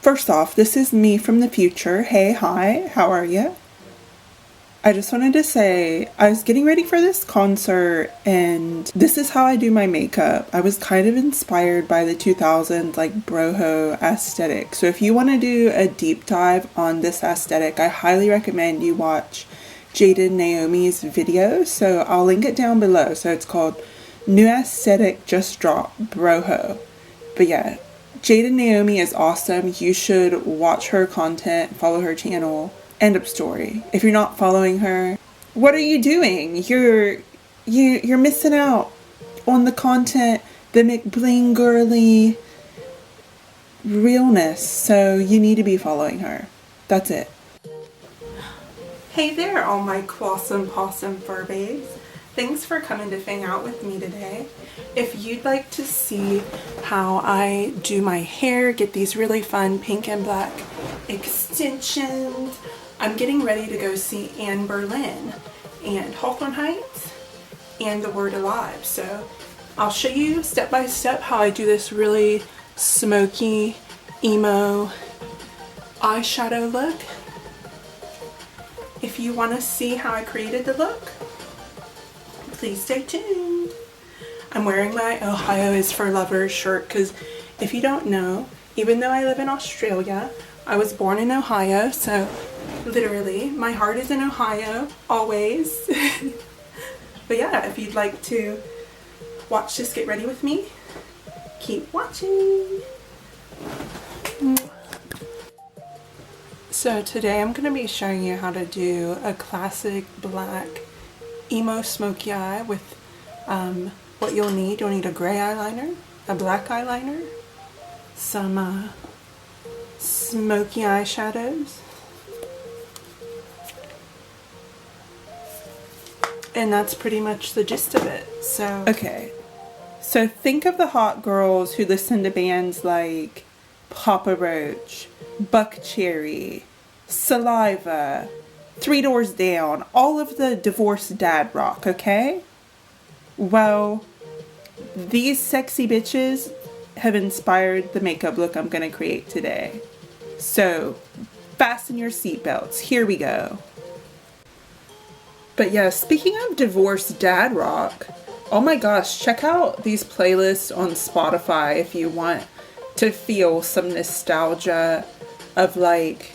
First off, this is me from the future. Hey, hi, how are you? I just wanted to say, I was getting ready for this concert and this is how I do my makeup. I was kind of inspired by the 2000s like Bro Hoe aesthetic. So if you want to do a deep dive on this aesthetic, I highly recommend you watch Jayden Naomi's video. So I'll link it down below. So it's called New Aesthetic Just Dropped Bro Hoe. But yeah, Jayden Naomi is awesome. You should watch her content, follow her channel. End of story. If you're not following her, what are you doing? You're missing out on the content, the McBling girly realness. So you need to be following her. That's it. Hey there, all my Quassum Possum fur babes. Thanks for coming to hang out with me today. If you'd like to see how I do my hair, get these really fun pink and black extensions, I'm getting ready to go see Anberlin and Hawthorne Heights and The Word Alive. So I'll show you step by step how I do this really smoky, emo eyeshadow look. If you want to see how I created the look, please stay tuned. I'm wearing my Ohio is for Lovers shirt because if you don't know, even though I live in Australia, I was born in Ohio, so literally my heart is in Ohio always. But yeah, if you'd like to watch this get ready with me, keep watching. So today I'm going to be showing you how to do a classic black emo smoky eye with what you'll need. You'll need a gray eyeliner, a black eyeliner, some smoky eyeshadows, and that's pretty much the gist of it. So okay, so think of the hot girls who listen to bands like Papa Roach, Buckcherry, Saliva, Three Doors Down, all of the divorced dad rock, okay? Well, these sexy bitches have inspired the makeup look I'm gonna create today. So, fasten your seatbelts, here we go. But yeah, speaking of divorced dad rock, oh my gosh, check out these playlists on Spotify if you want to feel some nostalgia of like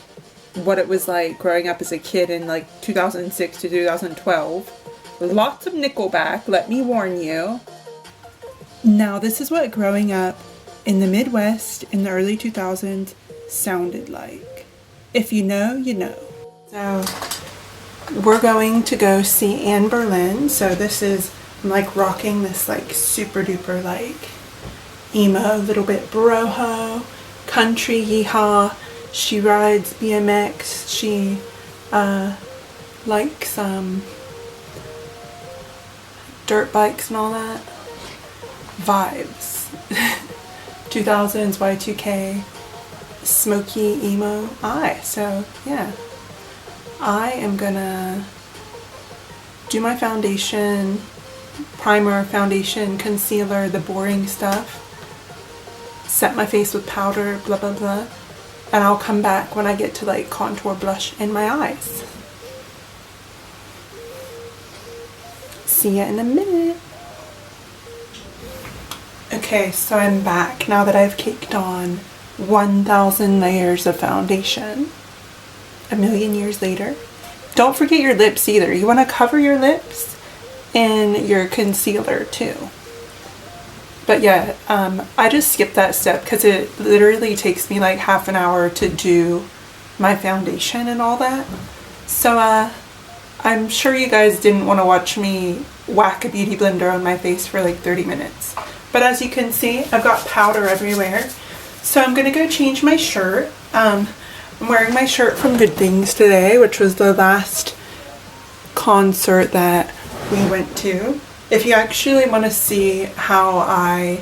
what it was like growing up as a kid in like 2006 to 2012. Lots of Nickleback, let me warn you. Now this is what growing up in the Midwest in the early 2000s sounded like. If you know, you know. So we're going to go see Anberlin. So this is, I'm like rocking this like super duper like emo, little bit Bro Hoe, country yeehaw. She rides BMX. She likes dirt bikes and all that. Vibes. 2000s Y2K smoky emo eye. So yeah, I am gonna do my foundation, primer, foundation, concealer, the boring stuff, set my face with powder, blah blah blah, and I'll come back when I get to like contour, blush in my eyes. See ya in a minute. Okay, so I'm back now that I've caked on 1,000 layers of foundation. A million years later. Don't forget your lips either. You want to cover your lips and your concealer too. But yeah, I just skipped that step because it literally takes me like half an hour to do my foundation and all that. So I'm sure you guys didn't want to watch me whack a beauty blender on my face for like 30 minutes. But as you can see, I've got powder everywhere. So I'm gonna go change my shirt. I'm wearing my shirt from Good Things today, which was the last concert that we went to. If you actually want to see how I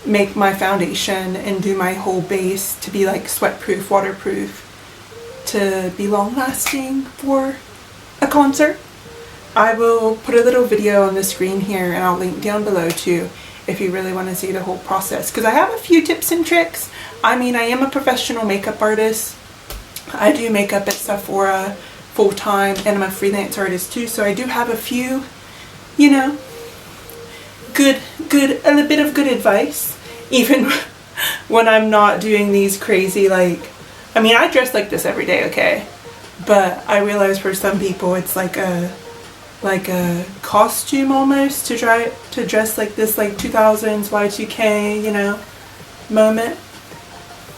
make my foundation and do my whole base to be like sweat proof, waterproof, to be long lasting for a concert, I will put a little video on the screen here and I'll link down below too. if you really want to see the whole process, because I have a few tips and tricks. I mean, I am a professional makeup artist. I do makeup at Sephora full-time, and I'm a freelance artist too, so I do have a few, you know, a bit of good advice, even when I'm not doing these crazy, like, I mean, I dress like this every day, okay, but I realize for some people it's like a costume almost to dress like this, like 2000s Y2K, you know, moment.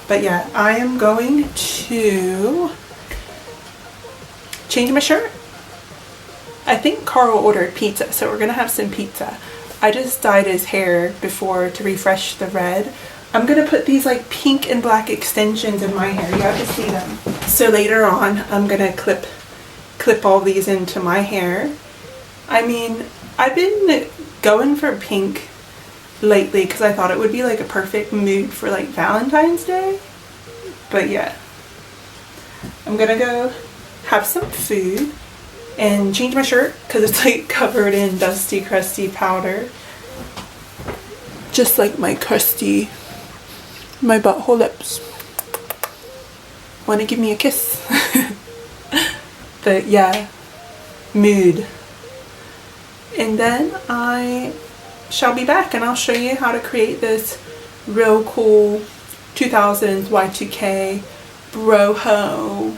But yeah, I am going to change my shirt. I think Carl ordered pizza, so we're gonna have some pizza. I just dyed his hair before to refresh the red. I'm gonna put these like pink and black extensions in my hair. You have to see them. So later on, I'm gonna clip all these into my hair. I mean, I've been going for pink lately because I thought it would be like a perfect mood for like Valentine's Day. But yeah, I'm gonna go have some food and change my shirt because it's like covered in dusty, crusty powder. Just like my butthole lips. Wanna give me a kiss? But yeah, mood. And then I shall be back and I'll show you how to create this real cool 2000s Y2K Bro Hoe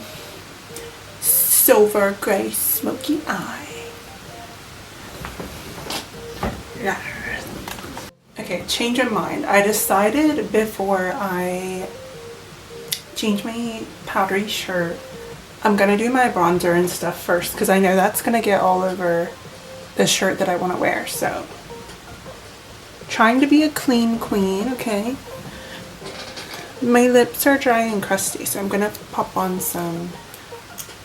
silver gray smoky eye. Okay, change of mind. I decided before I change my powdery shirt, I'm gonna do my bronzer and stuff first because I know that's gonna get all over the shirt that I want to wear. So trying to be a clean queen, okay? My lips are dry and crusty, so I'm gonna pop on some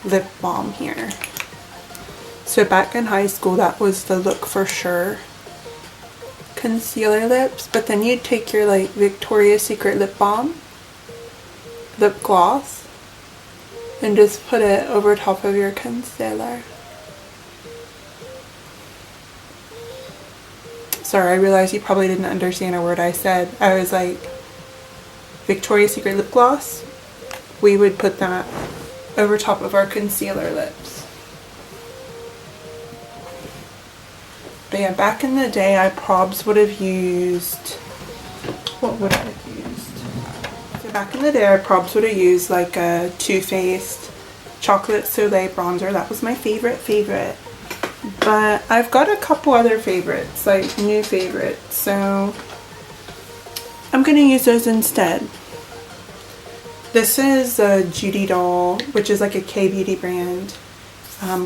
lip balm here. So back in high school, that was the look for sure. Concealer lips, but then you'd take your like Victoria's Secret lip balm, lip gloss, and just put it over top of your concealer. Sorry, I realized you probably didn't understand a word I said. I was like, Victoria's Secret lip gloss, we would put that over top of our concealer lips. But yeah, back in the day, I probs would have used, what would I have used? So back in the day, I probs would have used like a Too Faced Chocolate Soleil bronzer. That was my favorite. But I've got a couple other favorites, like new favorites, so I'm going to use those instead. This is a Judy Doll, which is like a K-Beauty brand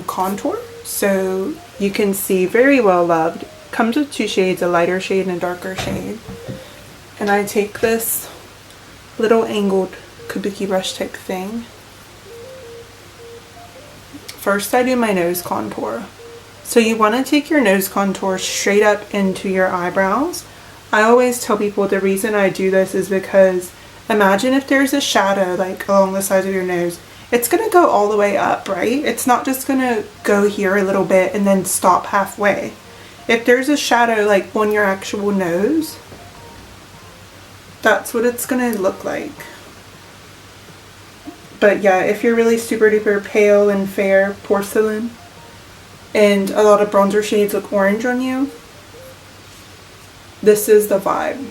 contour. So you can see, very well loved. Comes with two shades, a lighter shade and a darker shade. And I take this little angled kabuki brush type thing. First I do my nose contour. So you want to take your nose contour straight up into your eyebrows. I always tell people the reason I do this is because imagine if there's a shadow like along the sides of your nose. It's going to go all the way up, right? It's not just going to go here a little bit and then stop halfway. If there's a shadow like on your actual nose, that's what it's going to look like. But yeah, if you're really super duper pale and fair porcelain, and a lot of bronzer shades look orange on you, this is the vibe.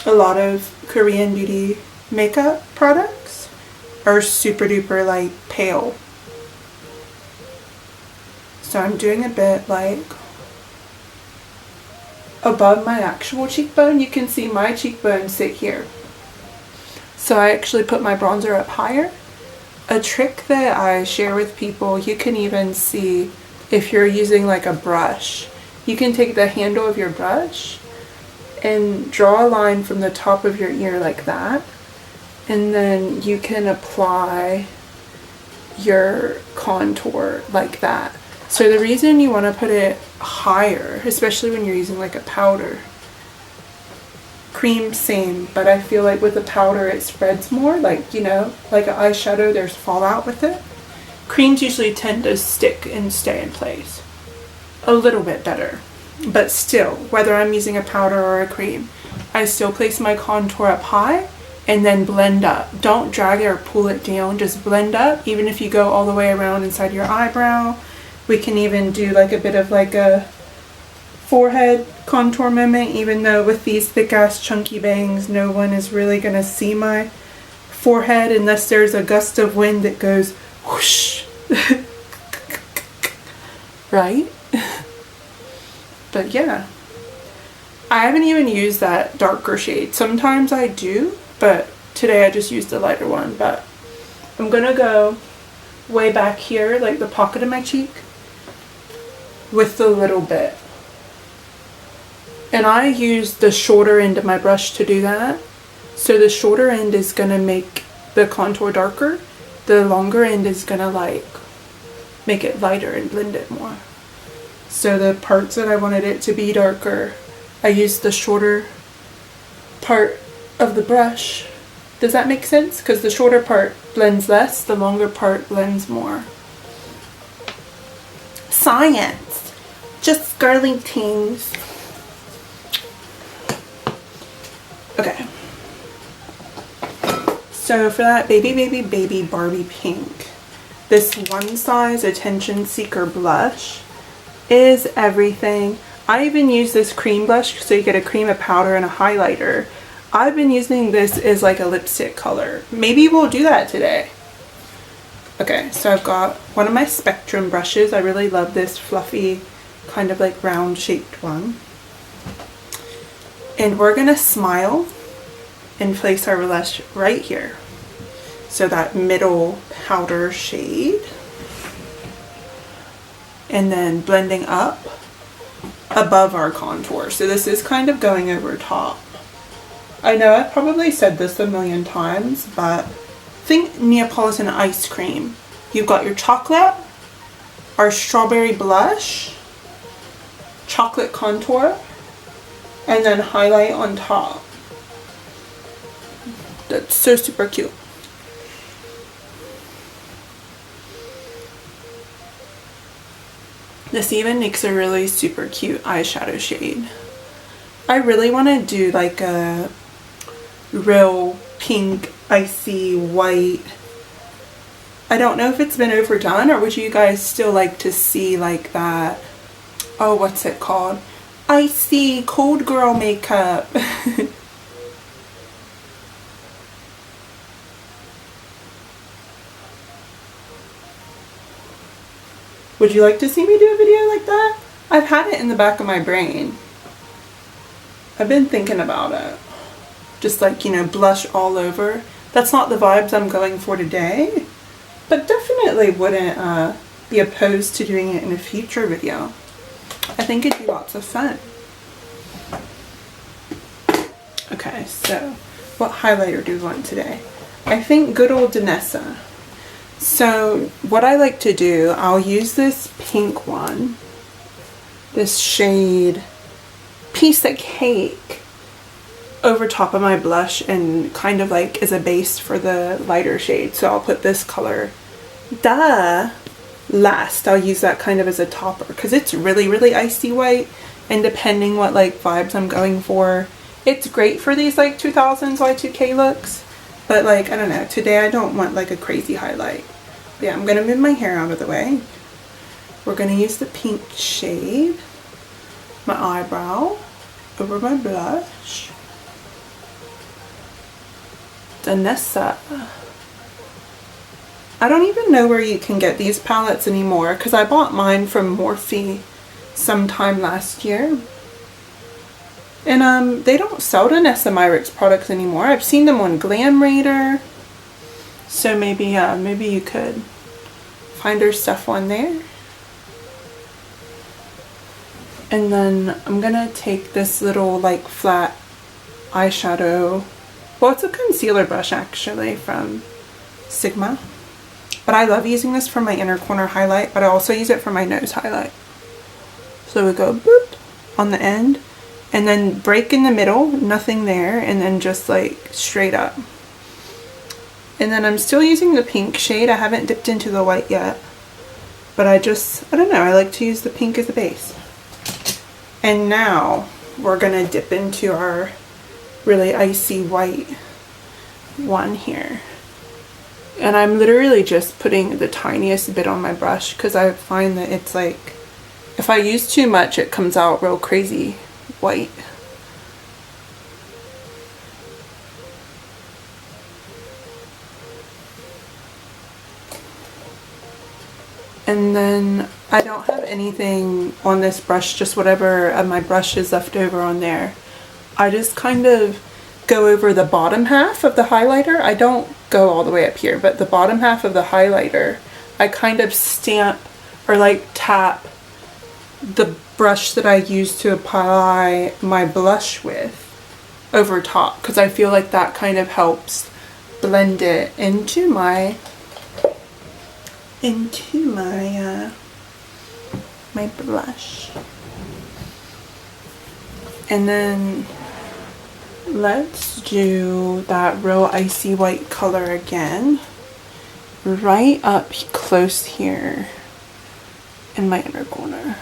A lot of Korean beauty makeup products are super duper like pale. So I'm doing a bit like above my actual cheekbone. You can see my cheekbone sit here. So I actually put my bronzer up higher. A trick that I share with people, you can even see if you're using like a brush, you can take the handle of your brush and draw a line from the top of your ear like that, and then you can apply your contour like that. So the reason you want to put it higher, especially when you're using like a powder, cream same, but I feel like with a powder it spreads more, like, you know, like an eyeshadow, there's fallout with it. Creams usually tend to stick and stay in place a little bit better. But still, whether I'm using a powder or a cream, I still place my contour up high and then blend up. Don't drag it or pull it down, just blend up. Even if you go all the way around inside your eyebrow, we can even do like a bit of like a forehead contour moment, even though with these thick ass chunky bangs, no one is really gonna see my forehead unless there's a gust of wind that goes whoosh. Right? But yeah, I haven't even used that darker shade. Sometimes I do, but today I just used the lighter one. But I'm gonna go way back here, like the pocket of my cheek, with the little bit. And I use the shorter end of my brush to do that. So the shorter end is gonna make the contour darker. The longer end is gonna like make it lighter and blend it more. So the parts that I wanted it to be darker, I used the shorter part of the brush. Does that make sense? Because the shorter part blends less, the longer part blends more. Science! Just girly things. Okay. So for that baby Barbie pink, this one size attention seeker blush is everything. I even use this cream blush, so you get a cream, a powder, and a highlighter. I've been using this as like a lipstick color. Maybe we'll do that today. Okay, so I've got one of my Spectrum brushes. I really love this fluffy, kind of like round shaped one. And we're gonna smile and place our blush right here. So that middle powder shade. And then blending up above our contour. So this is kind of going over top. I know I've probably said this a million times, but think Neapolitan ice cream. You've got your chocolate, our strawberry blush, chocolate contour, and then highlight on top. That's so super cute. This even makes a really super cute eyeshadow shade. I really want to do like a real pink, icy white. I don't know if it's been overdone, or would you guys still like to see like that, oh, what's it called? Icy cold girl makeup. Would you like to see me do a video like that? I've had it in the back of my brain. I've been thinking about it. Just like, you know, blush all over. That's not the vibes I'm going for today, but definitely wouldn't be opposed to doing it in a future video. I think it'd be lots of fun. Okay, so what highlighter do we want today? I think good old Danessa. So what I like to do, I'll use this pink one, this shade Piece of Cake, over top of my blush and kind of like as a base for the lighter shade. So I'll put this color, last. I'll use that kind of as a topper because it's really icy white, and depending what like vibes I'm going for, it's great for these like 2000s Y2K looks. But like, I don't know, today I don't want like a crazy highlight. But yeah, I'm gonna move my hair out of the way. We're gonna use the pink shade, my eyebrow, over my blush. Danessa. I don't even know where you can get these palettes anymore because I bought mine from Morphe sometime last year. And they don't sell Danessa Myricks products anymore. I've seen them on Glam Raider. So maybe maybe you could find her stuff on there. And then I'm gonna take this little like flat eyeshadow. Well, it's a concealer brush actually from Sigma. But I love using this for my inner corner highlight, but I also use it for my nose highlight. So we go boop on the end and then break in the middle, nothing there, and then just like straight up. And then I'm still using the pink shade. I haven't dipped into the white yet, but I don't know, I like to use the pink as a base. And now we're gonna dip into our really icy white one here. And I'm literally just putting the tiniest bit on my brush because I find that it's like, if I use too much, it comes out real crazy white. And then I don't have anything on this brush, just whatever of my brush is left over on there. I just kind of go over the bottom half of the highlighter. I don't go all the way up here, but the bottom half of the highlighter, I kind of stamp or like tap the brush that I use to apply my blush with over top, because I feel like that kind of helps blend it into my my blush. And then let's do that real icy white color again, right up close here in my inner corner.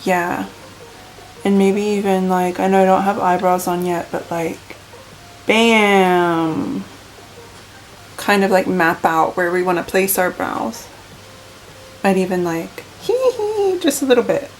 Yeah, and maybe even like, I know I don't have eyebrows on yet, but like, bam, kind of like map out where we want to place our brows. Might even like just a little bit.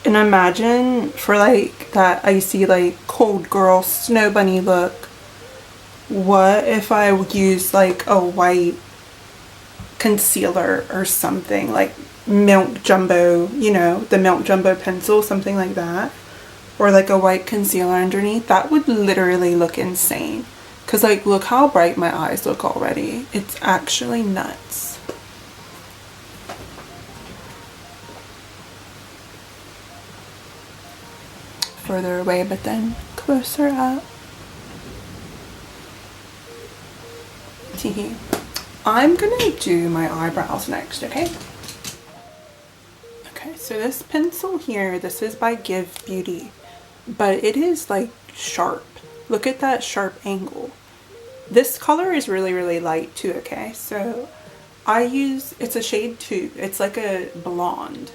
And imagine for like that icy, like cold girl snow bunny look, what if I used like a white concealer or something, like Milk Jumbo, you know, the Milk Jumbo pencil, something like that, or like a white concealer underneath. That would literally look insane, because like, look how bright my eyes look already. It's actually nuts. Further away, but then closer up. I'm gonna do my eyebrows next, okay? Okay, so this pencil here, this is by Give Beauty, but it is like sharp. Look at that sharp angle. This color is really, really light too, okay? So I use, it's a shade 2. It's like a blonde,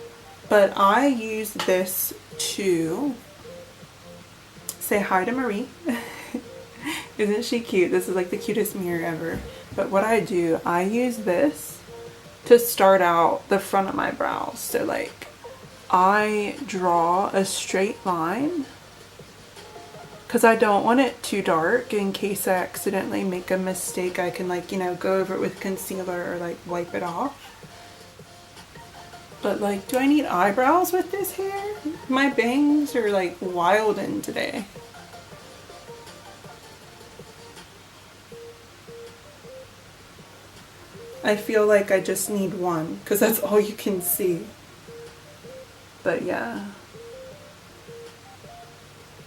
but I use this to say hi to Marie. Isn't she cute? This is like the cutest mirror ever. But what I do, I use this to start out the front of my brows. So like, I draw a straight line because I don't want it too dark in case I accidentally make a mistake. I can like, you know, go over it with concealer or like wipe it off. But like, do I need eyebrows with this hair? My bangs are like wild in today. I feel like I just need one because that's all you can see. But yeah,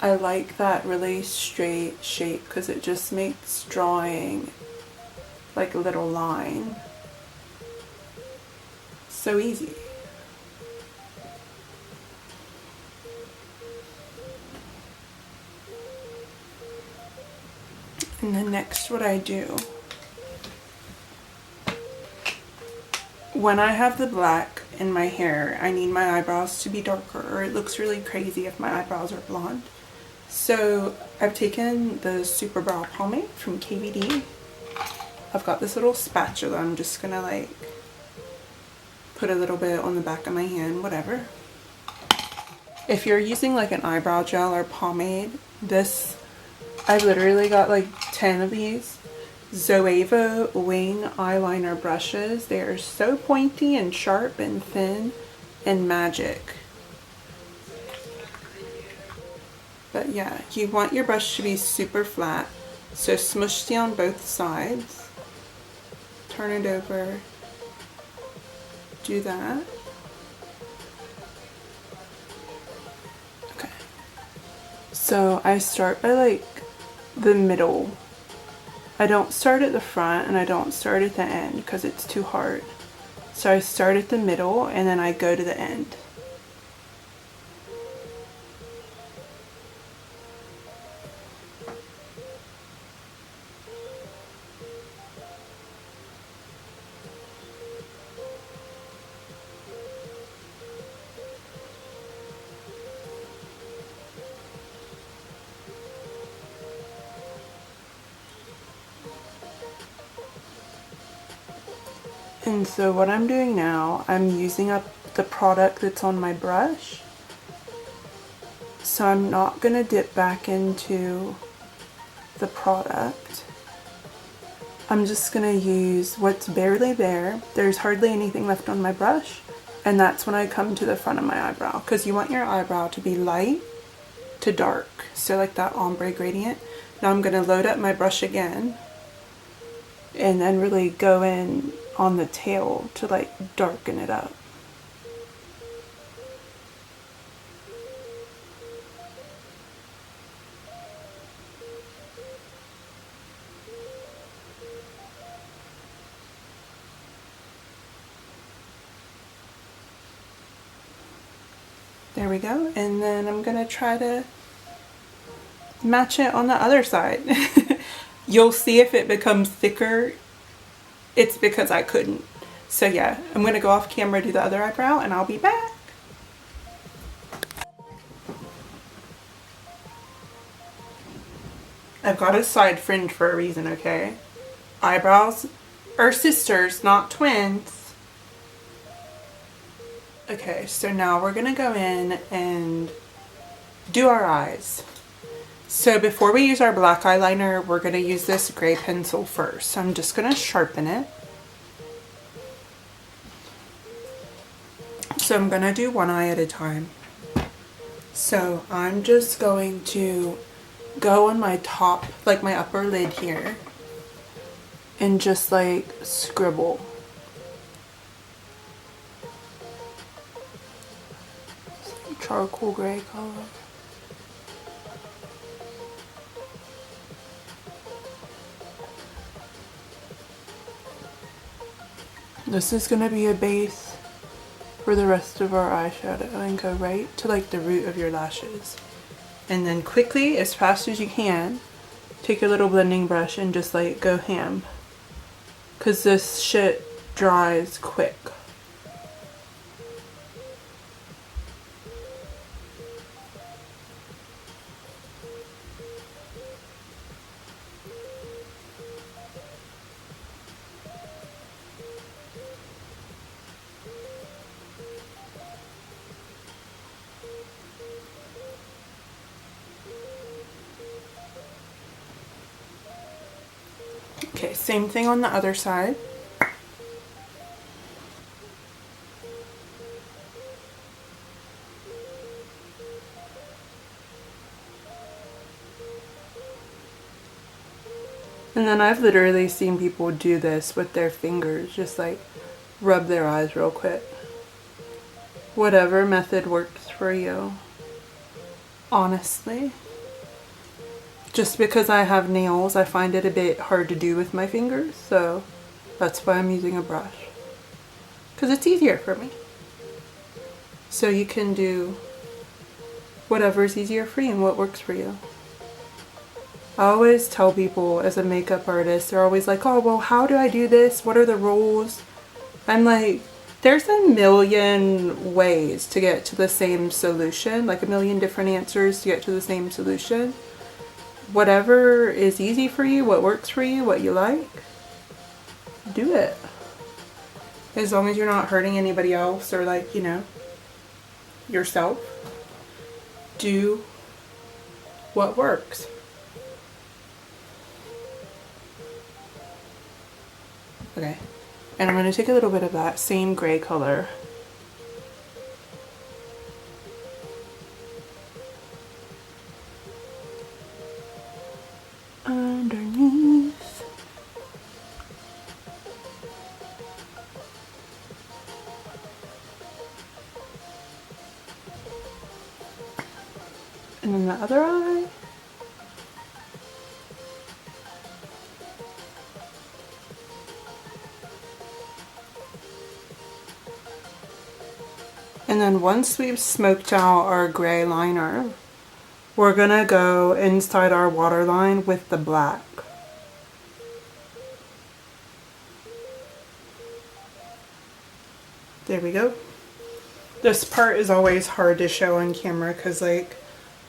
I like that really straight shape because it just makes drawing like a little line so easy. And then next, what I do, when I have the black in my hair, I need my eyebrows to be darker, or it looks really crazy if my eyebrows are blonde. So I've taken the Super Brow Pomade from KVD. I've got this little spatula. I'm just gonna like put a little bit on the back of my hand, whatever. If you're using like an eyebrow gel or pomade, this, I literally got like 10 of these Zoeva wing eyeliner brushes. They are so pointy and sharp and thin and magic. But yeah, you want your brush to be super flat, so smush down both sides, turn it over, do that. Okay, so I start by like the middle I don't start at the front and I don't start at the end because it's too hard. So I start at the middle and then I go to the end. And so what I'm doing now, I'm using up the product that's on my brush. So I'm not going to dip back into the product. I'm just going to use what's barely there. There's hardly anything left on my brush. And that's when I come to the front of my eyebrow. Because you want your eyebrow to be light to dark. So like that ombre gradient. Now I'm going to load up my brush again. And then really go in on the tail to like darken it up. There we go. And then I'm gonna try to match it on the other side. You'll see if it becomes thicker, it's because I couldn't. So yeah, I'm gonna go off camera, do the other eyebrow, and I'll be back. I've got a side fringe for a reason, okay? Eyebrows are sisters, not twins. Okay, so now we're gonna go in and do our eyes. So before we use our black eyeliner, we're gonna use this gray pencil first. So I'm just gonna sharpen it. So I'm gonna do one eye at a time. So I'm just going to go on my top, like my upper lid here, and just like scribble. Charcoal gray color. This is going to be a base for the rest of our eyeshadow, and go right to like the root of your lashes. And then quickly, as fast as you can, take your little blending brush and just like go ham. Cause this shit dries quick. Okay, same thing on the other side. And then I've literally seen people do this with their fingers, just like rub their eyes real quick. Whatever method works for you, honestly. Just because I have nails, I find it a bit hard to do with my fingers, so that's why I'm using a brush. Because it's easier for me. So you can do whatever is easier for you and what works for you. I always tell people as a makeup artist, they're always like, oh, well, how do I do this? What are the rules? I'm like, there's a million ways to get to the same solution, like a million different answers to get to the same solution. Whatever is easy for you, what works for you, what you like, do it. As long as you're not hurting anybody else or like, you know, yourself, do what works. Okay, and I'm going to take a little bit of that same gray color. Underneath. And then the other eye. And then once we've smoked out our gray liner, we're gonna go inside our waterline with the black. There we go. This part is always hard to show on camera because like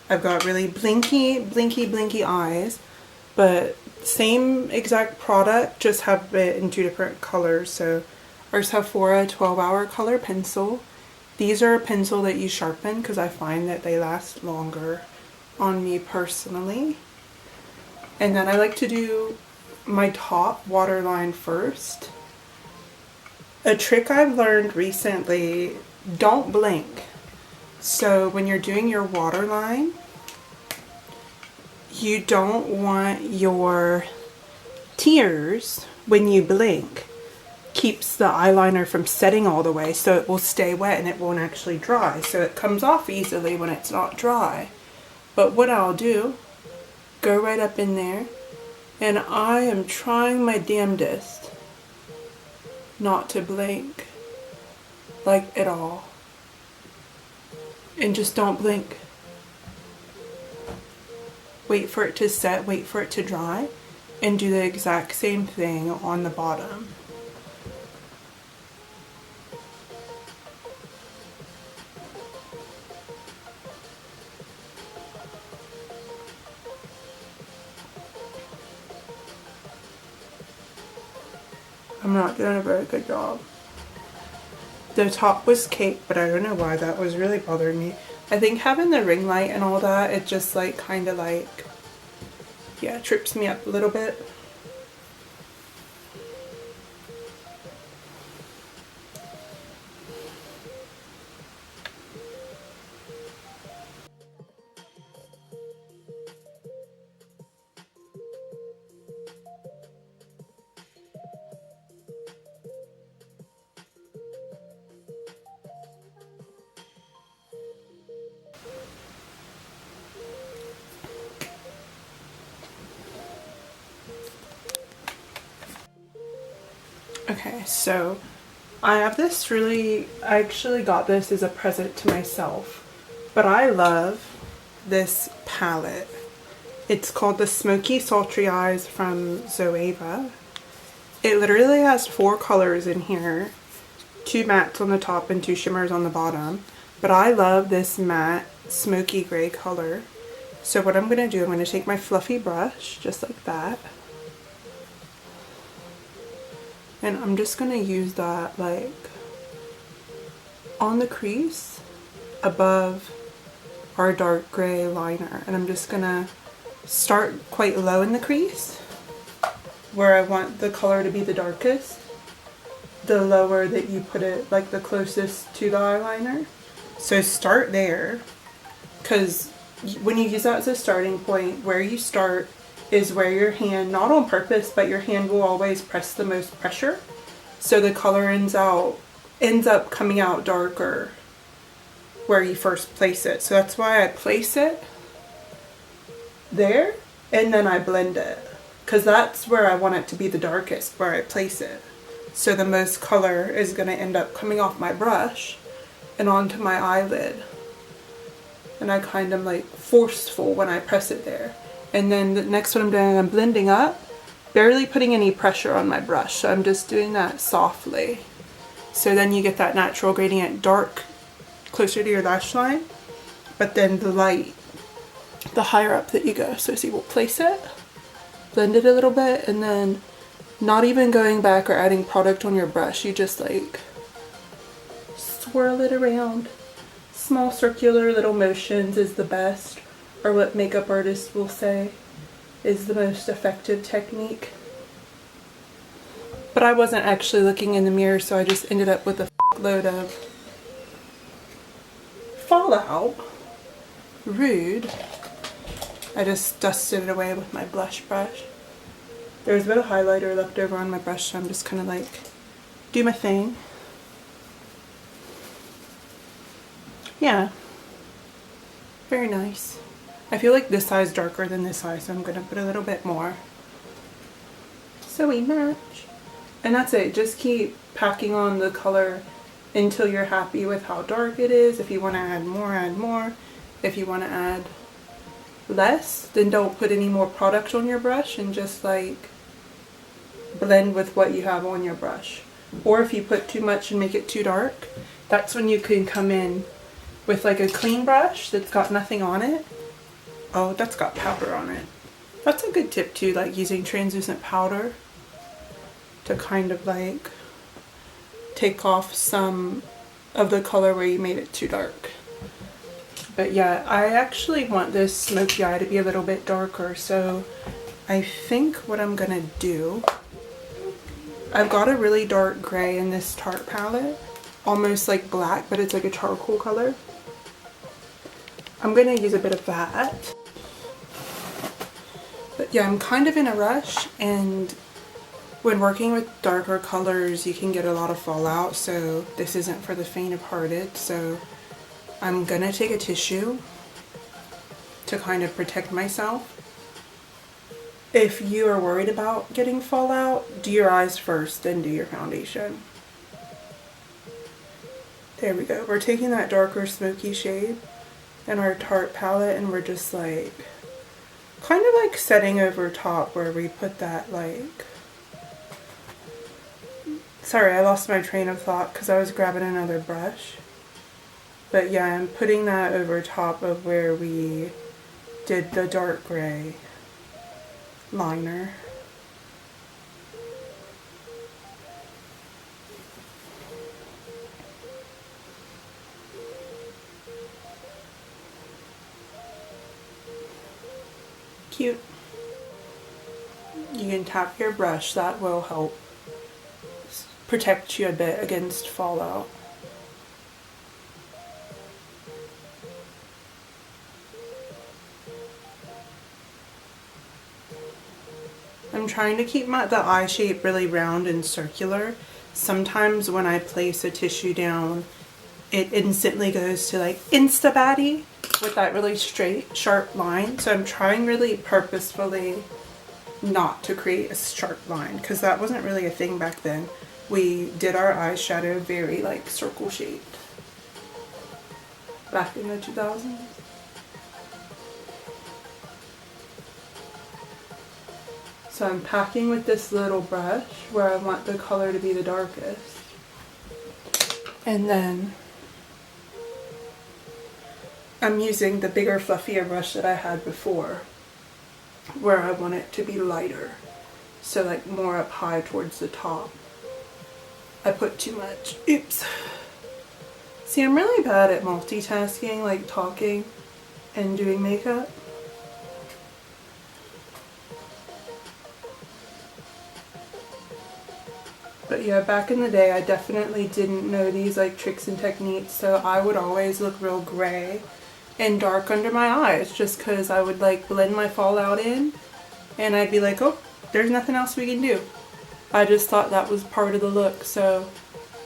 I've got really blinky eyes, but same exact product, just have it in 2 different colors. So our Sephora 12-hour color pencil. These are a pencil that you sharpen because I find that they last longer on me personally. And then I like to do my top waterline first. A trick I've learned recently, don't blink. So when you're doing your waterline, you don't want your tears, when you blink, keeps the eyeliner from setting all the way, so it will stay wet and it won't actually dry. So it comes off easily when it's not dry. But what I'll do, go right up in there, and I am trying my damnedest not to blink, like at all. And just don't blink. Wait for it to set, wait for it to dry, and do the exact same thing on the bottom. I'm not doing a very good job. The top was cake, but I don't know why that was really bothering me. I think having the ring light and all that, it just like kind of like, yeah, trips me up a little bit. Okay, so I have this I actually got this as a present to myself, but I love this palette. It's called the Smoky Sultry Eyes from Zoeva. It literally has 4 colors in here, 2 mattes on the top and 2 shimmers on the bottom, but I love this matte smoky gray color. So what I'm going to do, I'm going to take my fluffy brush, just like that. And I'm just going to use that like on the crease above our dark gray liner. And I'm just going to start quite low in the crease where I want the color to be the darkest. The lower that you put it, like the closest to the eyeliner. So start there, because when you use that as a starting point, where you start is where your hand, not on purpose, but your hand will always press the most pressure. So the color ends up coming out darker where you first place it. So that's why I place it there and then I blend it, because that's where I want it to be the darkest, where I place it. So the most color is going to end up coming off my brush and onto my eyelid. And I kind of like forceful when I press it there. And then the next one I'm doing, I'm blending up, barely putting any pressure on my brush. So I'm just doing that softly. So then you get that natural gradient dark closer to your lash line, but then the light, the higher up that you go. So see, we'll place it, blend it a little bit, and then not even going back or adding product on your brush. You just like swirl it around. Small circular little motions is the best, or what makeup artists will say is the most effective technique. But I wasn't actually looking in the mirror, so I just ended up with a load of fallout. Rude. I just dusted it away with my blush brush. There's a bit of highlighter left over on my brush, so I'm just kind of like do my thing. Yeah, very nice. I feel like this eye is darker than this eye, so I'm gonna put a little bit more so we match. And that's it. Just keep packing on the color until you're happy with how dark it is. If you want to add more, add more. If you want to add less, then don't put any more product on your brush and just like blend with what you have on your brush. Or if you put too much and make it too dark, that's when you can come in with like a clean brush that's got nothing on it. Oh, that's got powder on it. That's a good tip too, like using translucent powder to kind of like take off some of the color where you made it too dark. But yeah, I actually want this smoky eye to be a little bit darker, so I think what I'm gonna do, I've got a really dark gray in this Tarte palette, almost like black, but it's like a charcoal color. I'm gonna use a bit of that. But yeah, I'm kind of in a rush, and when working with darker colors, you can get a lot of fallout, so this isn't for the faint of hearted. So I'm gonna take a tissue to kind of protect myself. If you are worried about getting fallout, do your eyes first, then do your foundation. There we go. We're taking that darker smoky shade in our Tarte palette, and we're just like kind of like setting over top where we put that like, sorry, I lost my train of thought because I was grabbing another brush. But yeah, I'm putting that over top of where we did the dark gray liner. Cute. You can tap your brush, that will help protect you a bit against fallout. I'm trying to keep the eye shape really round and circular. Sometimes when I place a tissue down, it instantly goes to like Insta-batty with that really straight, sharp line. So I'm trying really purposefully not to create a sharp line, because that wasn't really a thing back then. We did our eyeshadow very like circle shaped back in the 2000s. So I'm packing with this little brush where I want the color to be the darkest. And then I'm using the bigger, fluffier brush that I had before, where I want it to be lighter. So like more up high towards the top. I put too much. Oops. See, I'm really bad at multitasking, like talking and doing makeup. But yeah, back in the day, I definitely didn't know these like tricks and techniques, so I would always look real gray and dark under my eyes just because I would like blend my fallout in, and I'd be like, oh, there's nothing else we can do. I just thought that was part of the look, so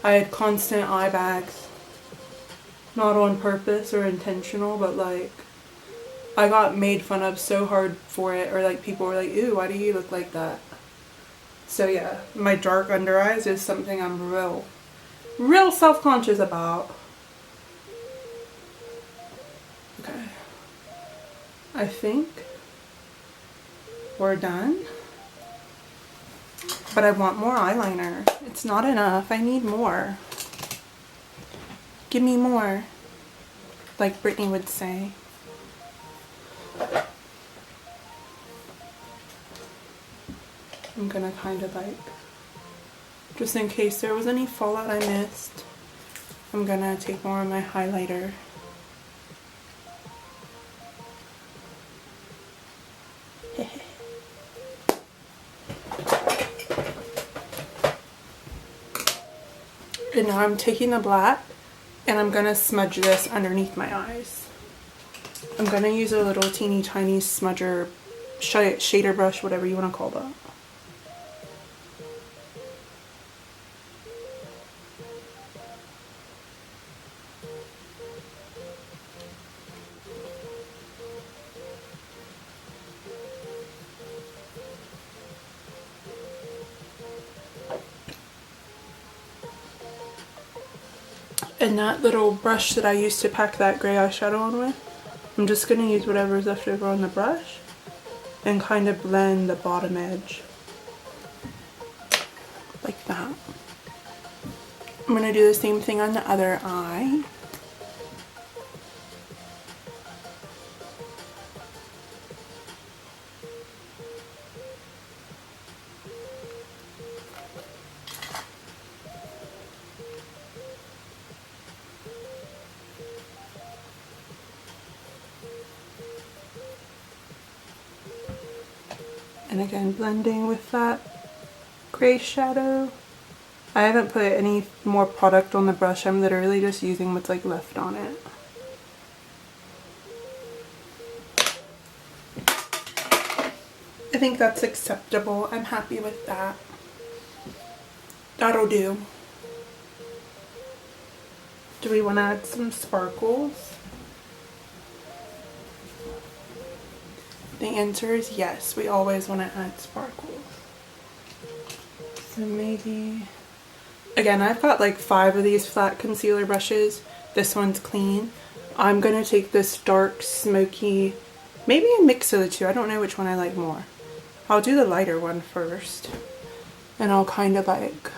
I had constant eye bags. Not on purpose or intentional, but like I got made fun of so hard for it, or like people were like, ew, why do you look like that? So yeah, my dark under eyes is something I'm real self-conscious about. Okay. I think we're done. But I want more eyeliner. It's not enough. I need more. Give me more. Like Brittany would say. I'm gonna kind of like, just in case there was any fallout I missed, I'm gonna take more of my highlighter. And now I'm taking the black and I'm gonna smudge this underneath my eyes. I'm gonna use a little teeny tiny smudger, shader brush, whatever you wanna call that. And that little brush that I used to pack that gray eyeshadow on with, I'm just going to use whatever's left over on the brush and kind of blend the bottom edge like that. I'm going to do the same thing on the other eye. And again, blending with that gray shadow. I haven't put any more product on the brush. I'm literally just using what's like left on it. I think that's acceptable. I'm happy with that. That'll do. Do we want to add some sparkles? The answer is yes. We always want to add sparkles. So maybe... Again, I've got like 5 of these flat concealer brushes. This one's clean. I'm going to take this dark smoky, maybe a mix of the two. I don't know which one I like more. I'll do the lighter one first. And I'll kind of like,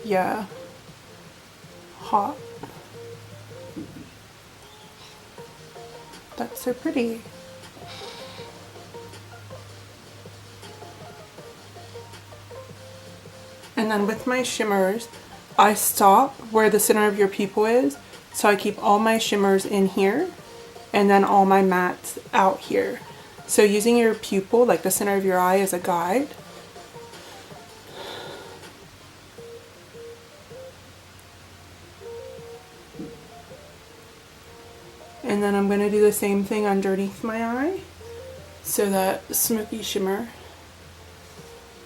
yeah, hot. That's so pretty. And then with my shimmers, I stop where the center of your pupil is. So I keep all my shimmers in here and then all my mattes out here. So using your pupil, like the center of your eye, as a guide. And then I'm going to do the same thing underneath my eye. So that smoky shimmer,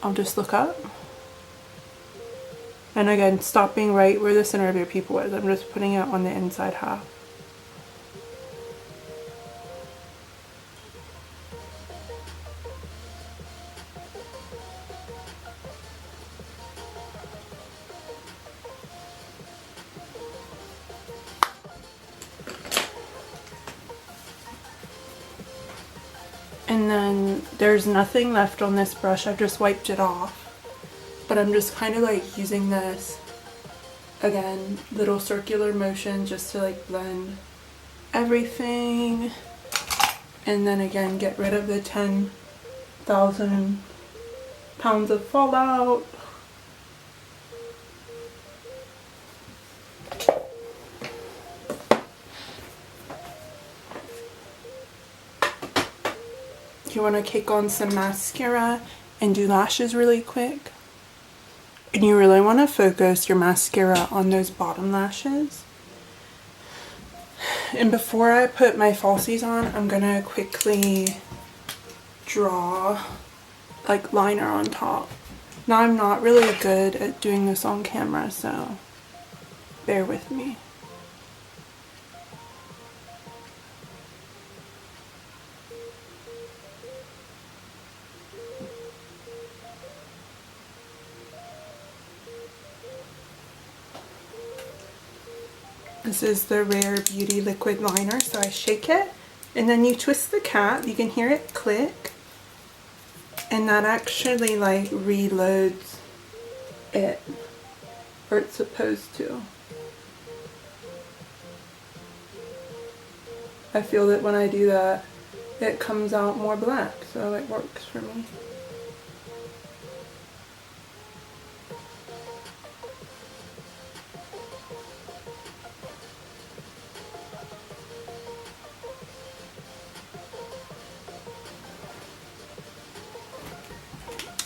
I'll just look up. And again, stopping right where the center of your pupil is. I'm just putting it on the inside half. And then there's nothing left on this brush. I've just wiped it off. But I'm just kind of like using this, again, little circular motion just to like blend everything. And then again, get rid of the 10,000 pounds of fallout. You want to kick on some mascara and do lashes really quick. And you really want to focus your mascara on those bottom lashes. And before I put my falsies on, I'm going to quickly draw like liner on top. Now I'm not really good at doing this on camera, so bear with me. This is the Rare Beauty liquid liner, so I shake it and then you twist the cap. You can hear it click, and that actually like reloads it, or it's supposed to. I feel that when I do that, it comes out more black, so it works for me.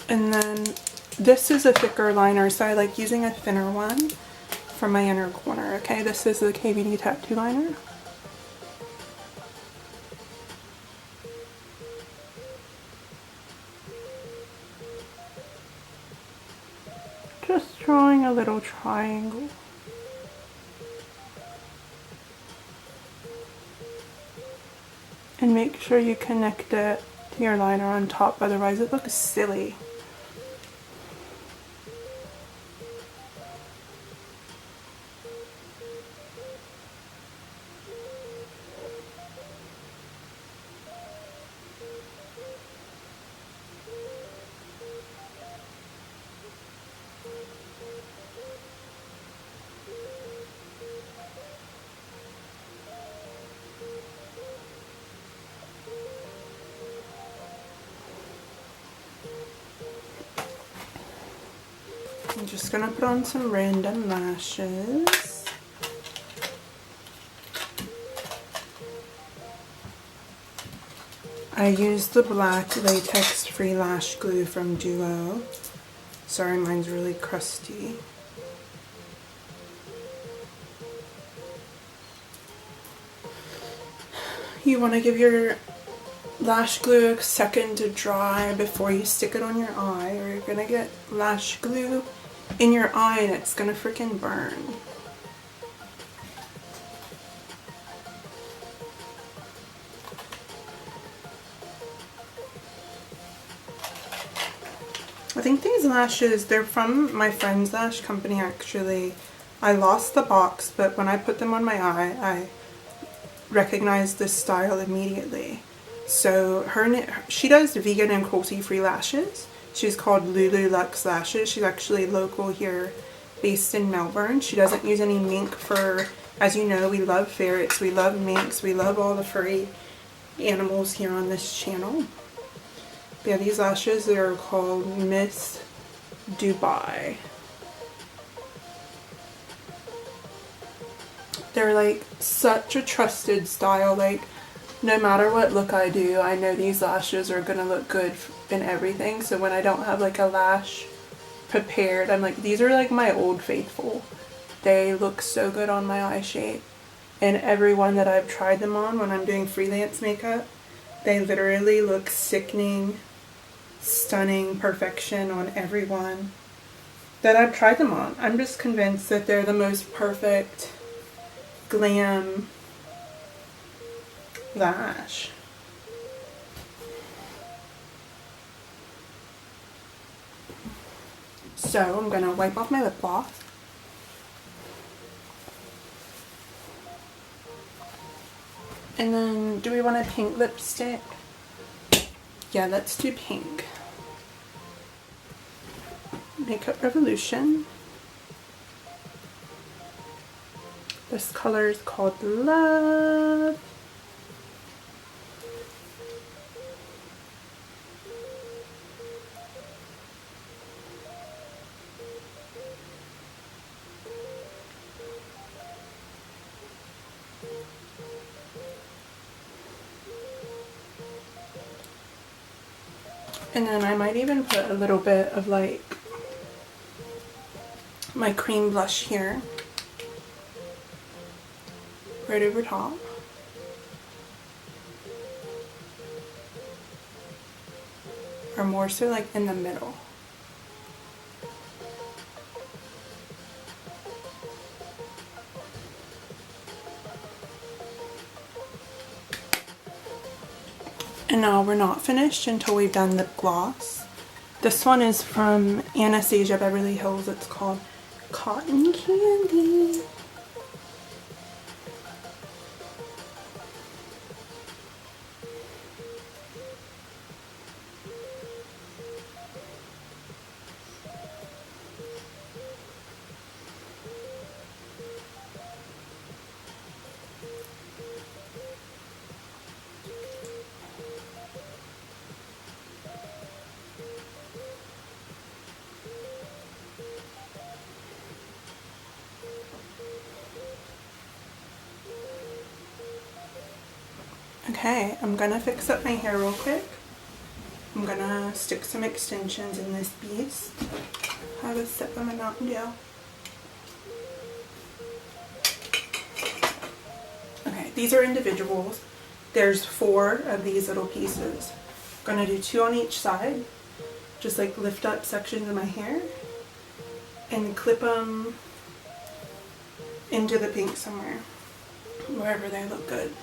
And then this is a thicker liner, so I like using a thinner one for my inner corner. Okay, this is the KVD tattoo liner. Just drawing a little triangle. And make sure you connect it to your liner on top, otherwise it looks silly. I'm just gonna put on some random lashes. I used the black latex free lash glue from Duo. Sorry, mine's really crusty. You want to give your lash glue a second to dry before you stick it on your eye, or you're gonna get lash glue in your eye and it's gonna freaking burn. I think these lashes, they're from my friend's lash company actually. I lost the box, but when I put them on my eye, I recognized this style immediately. So she does vegan and cruelty-free lashes. She's called Lulu Luxe Lashes. She's actually local here, based in Melbourne. She doesn't use any mink fur. As you know, we love ferrets, we love minks, we love all the furry animals here on this channel. But yeah, these lashes are called Miss Dubai. They're like such a trusted style. Like, no matter what look I do, I know these lashes are gonna look good in everything. So when I don't have like a lash prepared, I'm like, these are like my old faithful. They look so good on my eye shape. And everyone that I've tried them on when I'm doing freelance makeup, they literally look sickening, stunning perfection on everyone that I've tried them on. I'm just convinced that they're the most perfect glam lash. So I'm gonna wipe off my lip gloss. And then, do we want a pink lipstick? Yeah, let's do pink. Makeup Revolution. This color is called Love. And then I might even put a little bit of like my cream blush here, right over top. Or more so like in the middle. And now we're not finished until we've done lip gloss. This one is from Anastasia Beverly Hills. It's called Cotton Candy. Okay, I'm gonna fix up my hair real quick. I'm gonna stick some extensions in this beast. Have a sip of my Mountain Dew. Okay, these are individuals. There's 4 of these little pieces. I'm gonna do 2 on each side. Just like lift up sections of my hair and clip them into the pink somewhere, wherever they look good.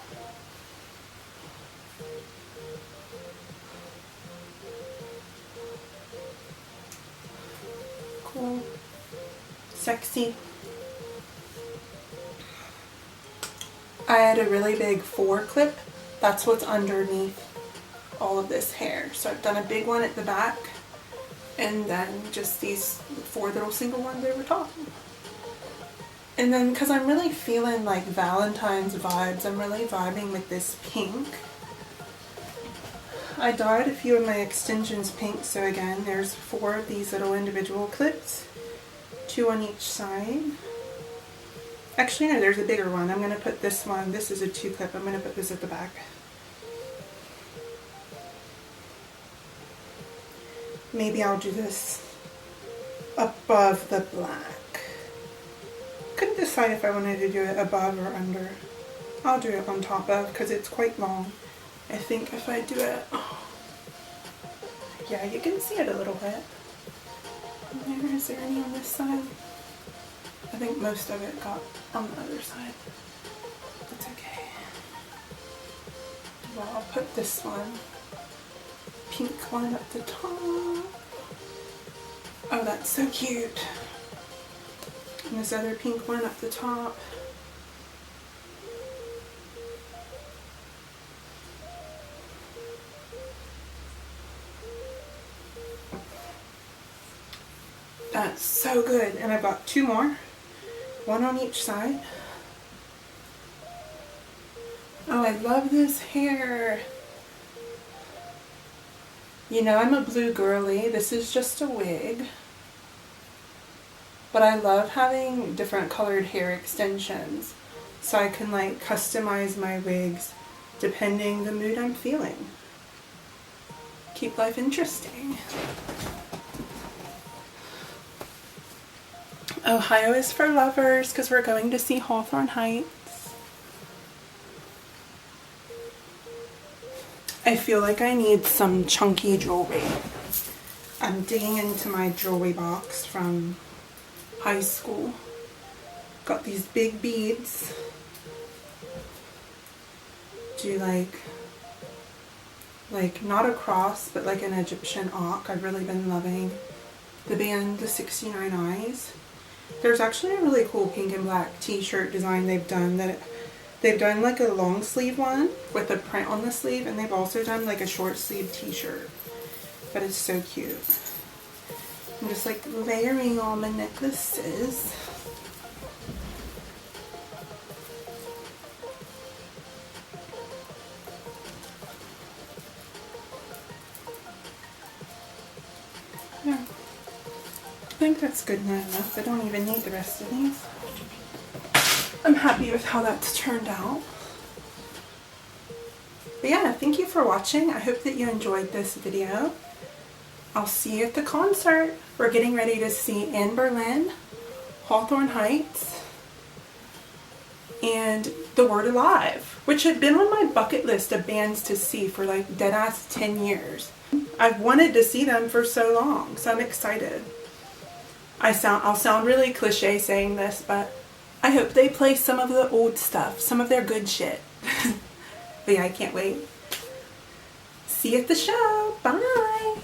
Cool. Sexy. I had a really big 4 clip. That's what's underneath all of this hair. So I've done a big one at the back and then just these 4 little single ones over top. And then because I'm really feeling like Valentine's vibes, I'm really vibing with this pink. I dyed a few of my extensions pink, so again, there's 4 of these little individual clips. 2 on each side. Actually, no, there's a bigger one. I'm going to put this one. This is a 2 clip. I'm going to put this at the back. Maybe I'll do this above the black. Couldn't decide if I wanted to do it above or under. I'll do it on top of because it's quite long. I think if I do it, yeah, you can see it a little bit. Is there any on this side? I think most of it got on the other side. That's okay. Well, I'll put this one, pink one at the top. Oh, that's so cute. And this other pink one at the top. That's so good. And I've got 2 more. 1 on each side. Oh, I love this hair. You know, I'm a blue girly. This is just a wig. But I love having different colored hair extensions. So I can like customize my wigs depending the mood I'm feeling. Keep life interesting. Ohio is for lovers because we're going to see Hawthorne Heights. I feel like I need some chunky jewelry. I'm digging into my jewelry box from high school. Got these big beads. Do like not a cross, but like an Egyptian ankh. I've really been loving the band, the 69 Eyes. There's actually a really cool pink and black t-shirt design they've done they've done like a long sleeve one with a print on the sleeve, and they've also done like a short sleeve t-shirt. But it's so cute. I'm just like layering all my necklaces. Yeah. I think that's good enough. I don't even need the rest of these. I'm happy with how that's turned out. But yeah, thank you for watching. I hope that you enjoyed this video. I'll see you at the concert. We're getting ready to see Anberlin, Hawthorne Heights, and The Word Alive, which had been on my bucket list of bands to see for like dead ass 10 years. I've wanted to see them for so long, so I'm excited. I'll sound really cliche saying this, but I hope they play some of the old stuff, some of their good shit. But yeah, I can't wait. See you at the show. Bye.